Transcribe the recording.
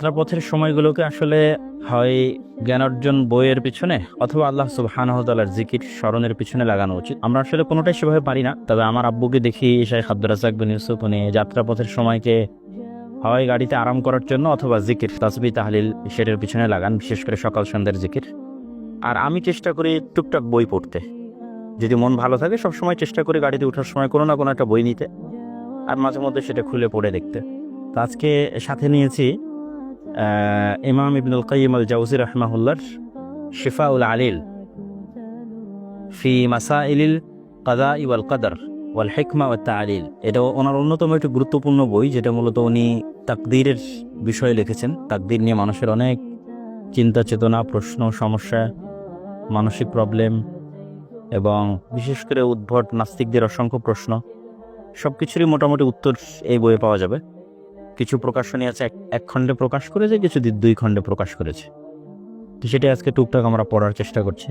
যাত্রাপথের সময়গুলোকে আসলে হয় জ্ঞানার্জন বইয়ের পিছনে অথবা আল্লাহ সুবহানাহু ওয়া তাআলার জিকির স্মরণের পিছনে লাগানো উচিত। আমরা আসলে কোনোটাই সেভাবে পারি না। তবে আমার আব্বুকে দেখি শাইখ আব্দুর রাজ্জাক বিন ইউসুফ উনি যাত্রাপথের সময়কে হয় গাড়িতে আরাম করার জন্য অথবা জিকির তাসবিহ তাহলিল সেটার পিছনে লাগান, বিশেষ করে সকাল সন্ধ্যার জিকির। আর আমি চেষ্টা করি টুকটাক বই পড়তে, যদি মন ভালো থাকে সবসময় চেষ্টা করি গাড়িতে ওঠার সময় কোনো না কোনো একটা বই নিতে, আর মাঝে মধ্যে সেটা খুলে পড়ে দেখতে। তো আজকে সাথে নিয়েছি ইমাম ইবনুল কাইয়িম আল জাওজি রাহিমাহুল্লাহর শিফাউল আলিল ফি মাসাইলিল কাদা ওয়াল কদর ওয়াল হিকমা ওয়াত তাআলিল। এটা ওনার অন্যতম একটি গুরুত্বপূর্ণ বই, যেটা মূলত উনি তাকদীরের বিষয়ে লিখেছেন। তাকদীর নিয়ে মানুষের অনেক চিন্তা চেতনা, প্রশ্ন, সমস্যা, মানসিক প্রবলেম এবং বিশেষ করে উদ্ভট নাস্তিকদের অসংখ্য প্রশ্ন, সব কিছুরই মোটামুটি উত্তর এই বইয়ে পাওয়া যাবে। কিছু প্রকাশনী আছে এক খণ্ডে প্রকাশ করেছে, কিছু দুই খণ্ডে প্রকাশ করেছে। তো সেটা আজকে টুকটাক আমরা পড়ার চেষ্টা করছি।